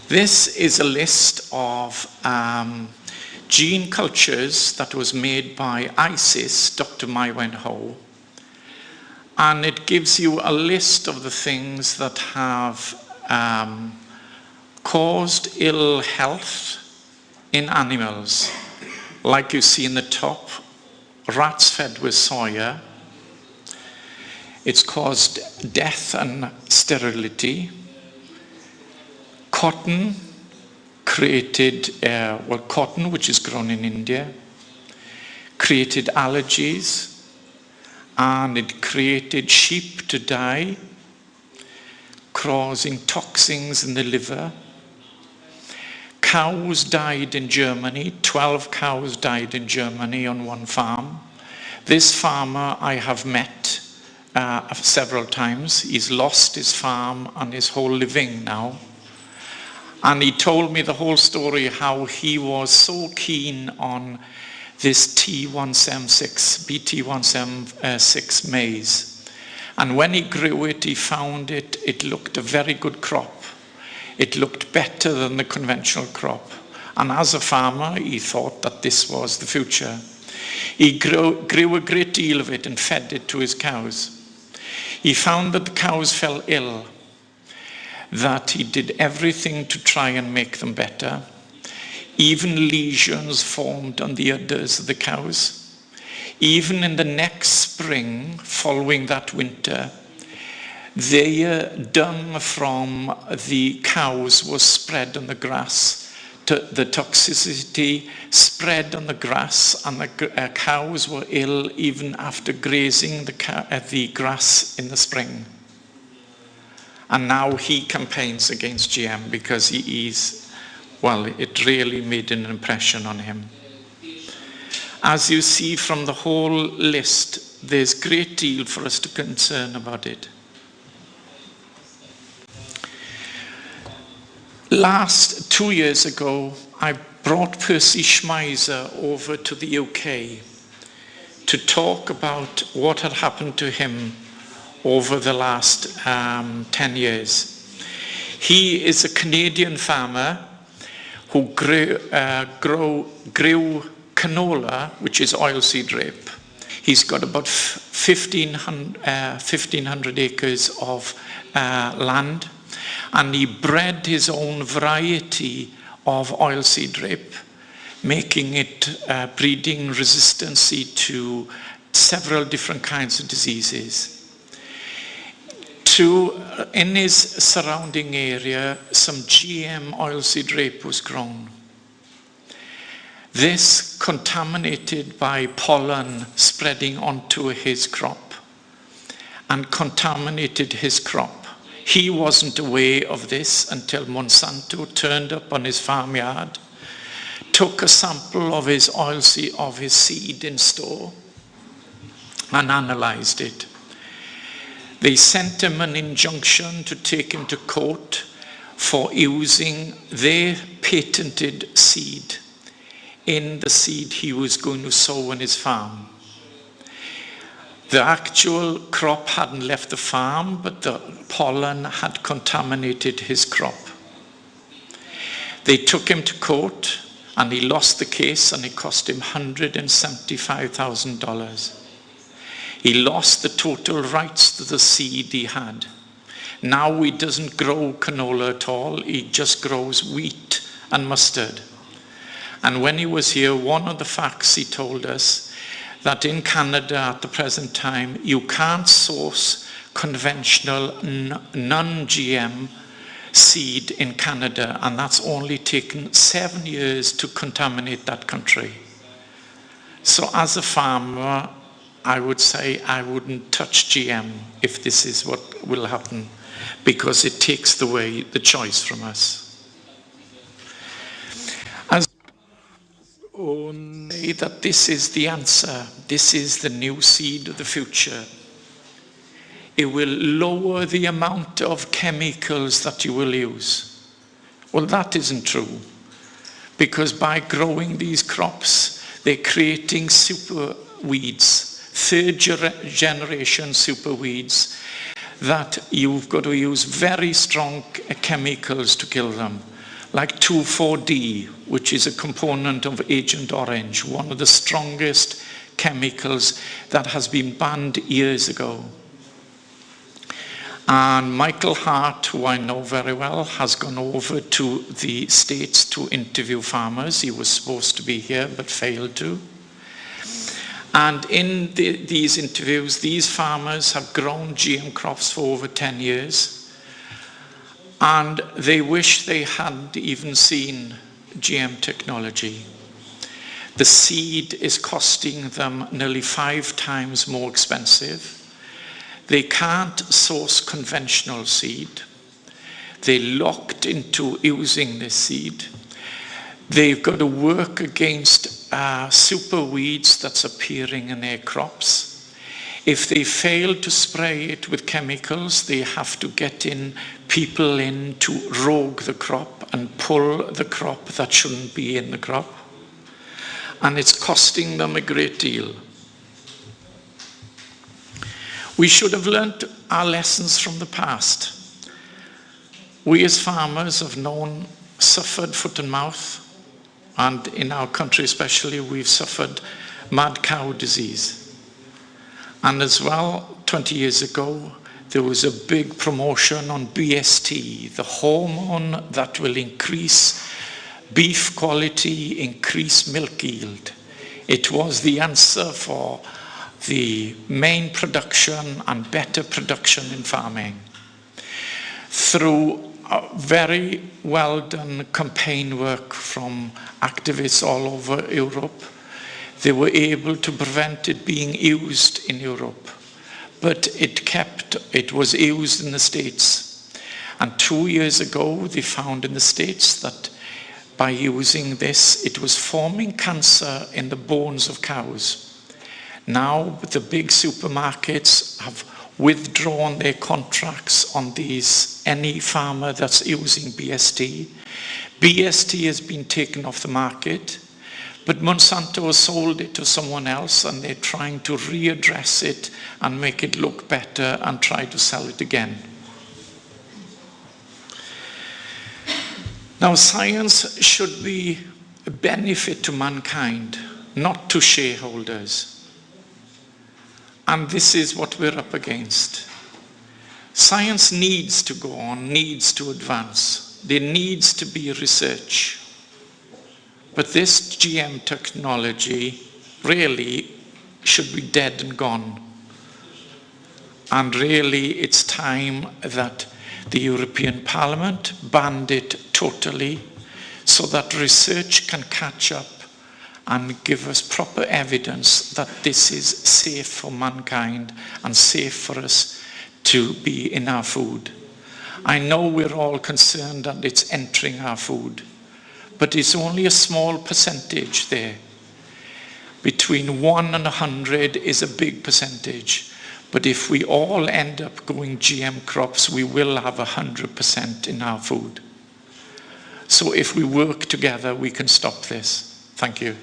This is a list of gene cultures that was made by ISIS, Dr. Maiwen Ho, and it gives you a list of the things that have caused ill health in animals. Like you see in the top, rats fed with soya. It's caused death and sterility. Cotton created, cotton, which is grown in India, created allergies, and it created sheep to die, causing toxins in the liver. Cows died in Germany. 12 cows died in Germany on one farm. This farmer I have met several times. He's lost his farm and his whole living now. And he told me the whole story, how he was so keen on this BT176 maize. And when he grew it, he found it looked a very good crop. It looked better than the conventional crop. And as a farmer, he thought that this was the future. He grew a great deal of it and fed it to his cows. He found that the cows fell ill, that he did everything to try and make them better. Even lesions formed on the udders of the cows. Even in the next spring, following that winter, the dung from the cows was spread on the grass. The toxicity spread on the grass, and the cows were ill even after grazing the grass in the spring. And now he campaigns against GM because it really made an impression on him. As you see from the whole list, there's a great deal for us to concern about it. Last 2 years ago, I brought Percy Schmeiser over to the UK to talk about what had happened to him over the last 10 years. He is a Canadian farmer who grew canola, which is oilseed rape. He's got about 1,500 acres of land, and he bred his own variety of oilseed rape, making it breeding resistancy to several different kinds of diseases. In his surrounding area, some GM oilseed rape was grown. This contaminated by pollen spreading onto his crop and contaminated his crop. He wasn't aware of this until Monsanto turned up on his farmyard, took a sample of his seed in store and analyzed it. They sent him an injunction to take him to court for using their patented seed in the seed he was going to sow on his farm. The actual crop hadn't left the farm, but the pollen had contaminated his crop. They took him to court, and he lost the case, and it cost him $175,000. He lost the total rights to the seed he had. Now he doesn't grow canola at all. He just grows wheat and mustard. And when he was here, one of the facts he told us that in Canada at the present time, you can't source conventional non-GM seed in Canada, and that's only taken 7 years to contaminate that country. So as a farmer, I would say I wouldn't touch GM if this is what will happen, because it takes away the choice from us. As say that this is the answer, this is the new seed of the future. It will lower the amount of chemicals that you will use. Well, that isn't true, because by growing these crops, they're creating super weeds, third generation super weeds, that you've got to use very strong chemicals to kill them. like 2,4-D, which is a component of Agent Orange, one of the strongest chemicals that has been banned years ago. And Michael Hart, who I know very well, has gone over to the States to interview farmers. He was supposed to be here but failed to. And in these interviews, these farmers have grown GM crops for over 10 years. And they wish they hadn't even seen GM technology. The seed is costing them nearly 5 times more expensive. They can't source conventional seed. They're locked into using this seed. They've got to work against super weeds that's appearing in their crops. If they fail to spray it with chemicals, they have to get people in to rogue the crop and pull the crop that shouldn't be in the crop. And it's costing them a great deal. We should have learnt our lessons from the past. We as farmers have suffered foot and mouth, and in our country especially, we've suffered mad cow disease. And as well, 20 years ago, there was a big promotion on BST, the hormone that will increase beef quality, increase milk yield. It was the answer for the main production and better production in farming. Through very well done campaign work from activists all over Europe, they were able to prevent it being used in Europe. But it was used in the States. And 2 years ago, they found in the States that by using this, it was forming cancer in the bones of cows. Now, the big supermarkets have withdrawn their contracts on any farmer that's using BST. BST has been taken off the market, but Monsanto has sold it to someone else, and they're trying to readdress it and make it look better and try to sell it again. Now, science should be a benefit to mankind, not to shareholders. And this is what we're up against. Science needs to go on, needs to advance. There needs to be research. But this GM technology really should be dead and gone. And really, it's time that the European Parliament banned it totally so that research can catch up and give us proper evidence that this is safe for mankind and safe for us to be in our food. I know we're all concerned that it's entering our food, but it's only a small percentage there. Between 1 and 100 is a big percentage, but if we all end up going GM crops, we will have 100% in our food. So if we work together, we can stop this. Thank you.